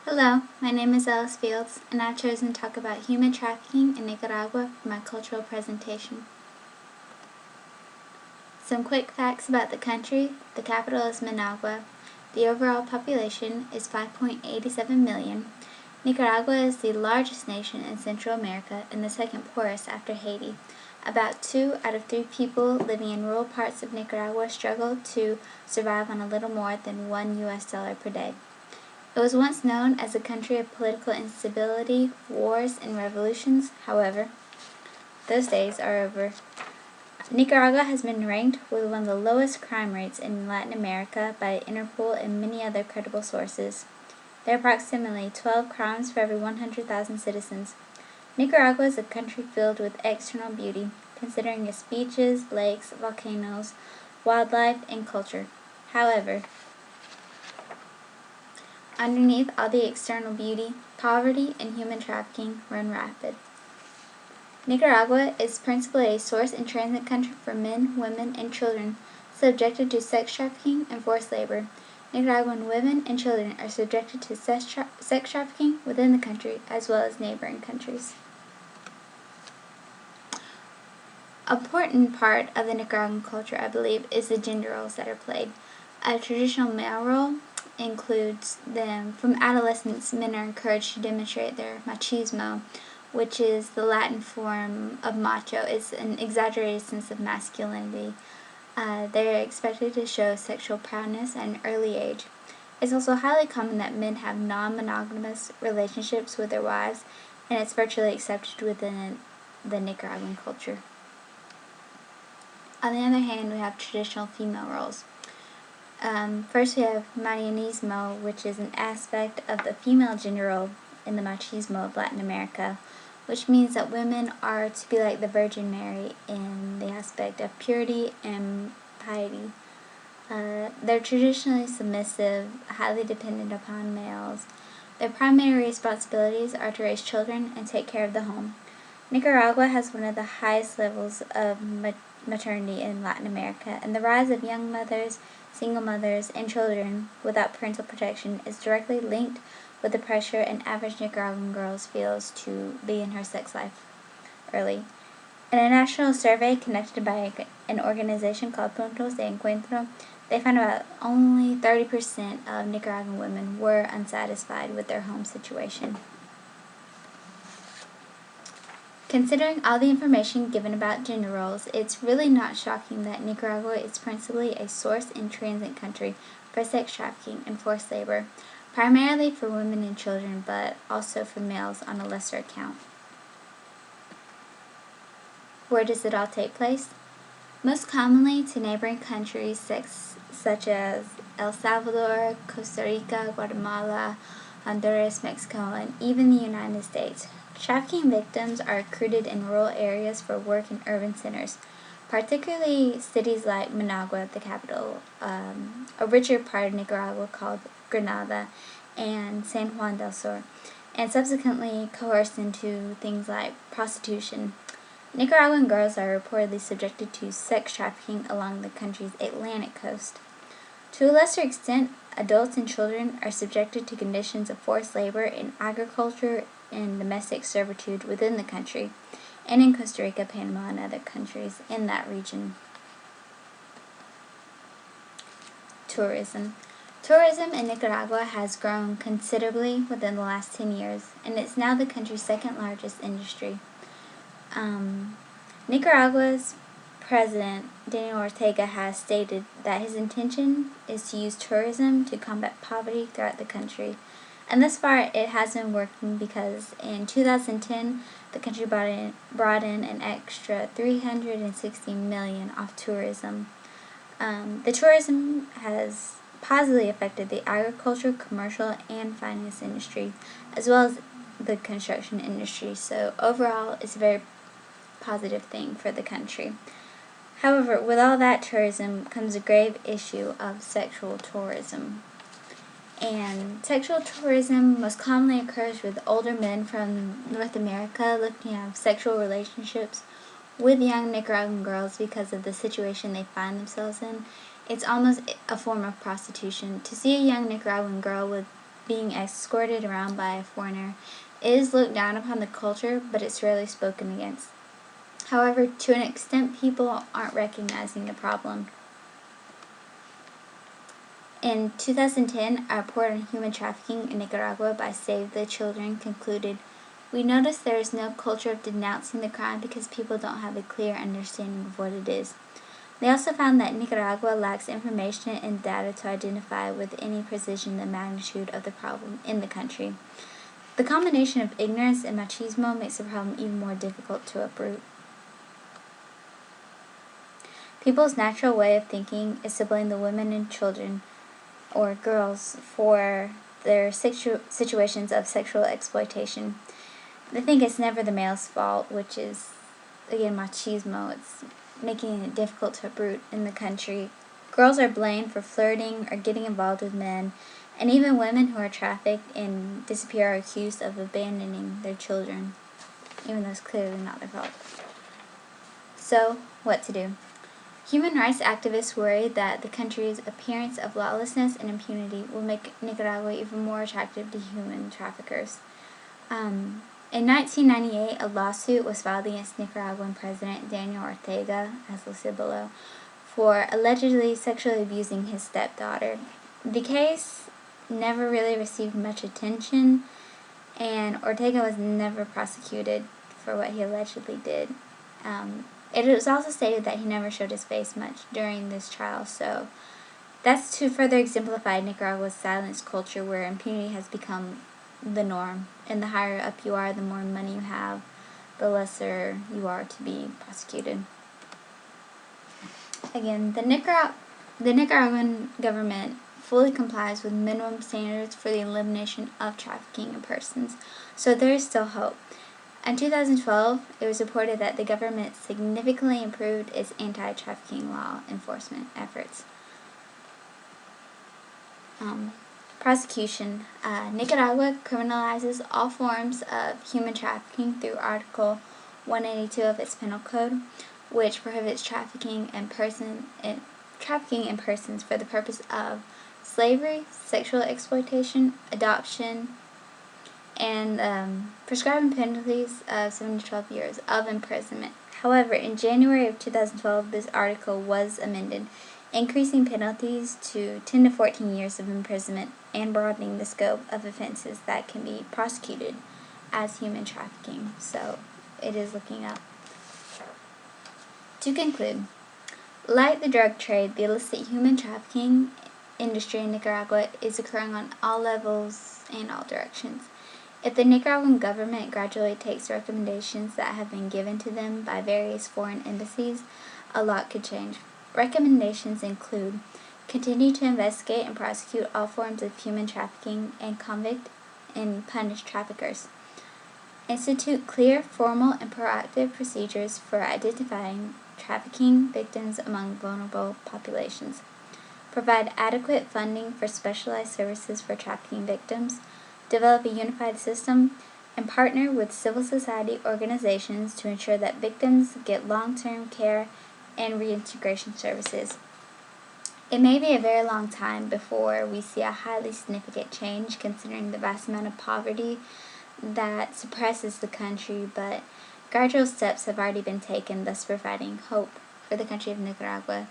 Hello, my name is Alice Fields, and I've chosen to talk about human trafficking in Nicaragua for my cultural presentation. Some quick facts about the country. The capital is Managua. The overall population is 5.87 million. Nicaragua is the largest nation in Central America and the second poorest after Haiti. About 2 out of 3 people living in rural parts of Nicaragua struggle to survive on a little more than $1 per day. It was once known as a country of political instability, wars, and revolutions. However, those days are over. Nicaragua has been ranked with one of the lowest crime rates in Latin America by Interpol and many other credible sources. There are approximately 12 crimes for every 100,000 citizens. Nicaragua is a country filled with external beauty, considering its beaches, lakes, volcanoes, wildlife, and culture. However, underneath all the external beauty, poverty and human trafficking run rapid. Nicaragua is principally a source and transit country for men, women, and children subjected to sex trafficking and forced labor. Nicaraguan women and children are subjected to sex trafficking within the country as well as neighboring countries. An important part of the Nicaraguan culture, I believe, is the gender roles that are played. A traditional male role includes them from adolescence. Men are encouraged to demonstrate their machismo, which is the Latin form of macho. It's an exaggerated sense of masculinity. They are expected to show sexual prowess at an early age. It's also highly common that men have non-monogamous relationships with their wives, and it's virtually accepted within the Nicaraguan culture. On the other hand, we have traditional female roles. First we have marianismo, which is an aspect of the female gender role in the machismo of Latin America, which means that women are to be like the Virgin Mary in the aspect of purity and piety. They're traditionally submissive, highly dependent upon males. Their primary responsibilities are to raise children and take care of the home. Nicaragua has one of the highest levels of maternity in Latin America, and the rise of young mothers, single mothers, and children without parental protection is directly linked with the pressure an average Nicaraguan girl feels to begin her sex life early. In a national survey conducted by an organization called Puntos de Encuentro, they found about only 30% of Nicaraguan women were unsatisfied with their home situation. Considering all the information given about gender roles, it's really not shocking that Nicaragua is principally a source and transit country for sex trafficking and forced labor, primarily for women and children, but also for males on a lesser account. Where does it all take place? Most commonly to neighboring countries such as El Salvador, Costa Rica, Guatemala, Honduras, Mexico, and even the United States. Trafficking victims are recruited in rural areas for work in urban centers, particularly cities like Managua, the capital, a richer part of Nicaragua called Granada, and San Juan del Sur, and subsequently coerced into things like prostitution. Nicaraguan girls are reportedly subjected to sex trafficking along the country's Atlantic coast. To a lesser extent, adults and children are subjected to conditions of forced labor in agriculture and domestic servitude within the country, and in Costa Rica, Panama, and other countries in that region. Tourism. Tourism in Nicaragua has grown considerably within the last 10 years, and it's now the country's second largest industry. Nicaragua's President Daniel Ortega has stated that his intention is to use tourism to combat poverty throughout the country. And thus far, it has been working because in 2010, the country brought in an extra $360 million off tourism. The tourism has positively affected the agriculture, commercial, and finance industry, as well as the construction industry. So overall, it's a very positive thing for the country. However, with all that tourism comes a grave issue of sexual tourism. And sexual tourism most commonly occurs with older men from North America looking to have sexual relationships with young Nicaraguan girls because of the situation they find themselves in. It's almost a form of prostitution. To see a young Nicaraguan girl with being escorted around by a foreigner is looked down upon the culture, but it's rarely spoken against. However, to an extent, people aren't recognizing the problem. In 2010, a report on human trafficking in Nicaragua by Save the Children concluded, "We notice there is no culture of denouncing the crime because people don't have a clear understanding of what it is." They also found that Nicaragua lacks information and data to identify with any precision the magnitude of the problem in the country. The combination of ignorance and machismo makes the problem even more difficult to uproot. People's natural way of thinking is to blame the women and children, or girls, for their situations of sexual exploitation. They think it's never the male's fault, which is, again, machismo. It's making it difficult to uproot in the country. Girls are blamed for flirting or getting involved with men, and even women who are trafficked and disappear are accused of abandoning their children, even though it's clearly not their fault. So, what to do? Human rights activists worry that the country's appearance of lawlessness and impunity will make Nicaragua even more attractive to human traffickers. In 1998, a lawsuit was filed against Nicaraguan President Daniel Ortega, as listed below, for allegedly sexually abusing his stepdaughter. The case never really received much attention, and Ortega was never prosecuted for what he allegedly did. It was also stated that he never showed his face much during this trial, so that's to further exemplify Nicaragua's silence culture, where impunity has become the norm, and the higher up you are, the more money you have, the lesser you are to be prosecuted. Again, the Nicaraguan government fully complies with minimum standards for the elimination of trafficking in persons, so there is still hope. In 2012, it was reported that the government significantly improved its anti-trafficking law enforcement efforts. Prosecution. Nicaragua criminalizes all forms of human trafficking through Article 182 of its penal code, which prohibits trafficking in persons for the purpose of slavery, sexual exploitation, adoption, and prescribing penalties of 7 to 12 years of imprisonment. However, in January of 2012, this article was amended, increasing penalties to 10 to 14 years of imprisonment and broadening the scope of offenses that can be prosecuted as human trafficking. So it is looking up. To conclude, like the drug trade, the illicit human trafficking industry in Nicaragua is occurring on all levels and all directions. If the Nicaraguan government gradually takes the recommendations that have been given to them by various foreign embassies, a lot could change. Recommendations include: continue to investigate and prosecute all forms of human trafficking and convict and punish traffickers. Institute clear, formal, and proactive procedures for identifying trafficking victims among vulnerable populations. Provide adequate funding for specialized services for trafficking victims. Develop a unified system, and partner with civil society organizations to ensure that victims get long-term care and reintegration services. It may be a very long time before we see a highly significant change, considering the vast amount of poverty that suppresses the country, but gradual steps have already been taken, thus providing hope for the country of Nicaragua.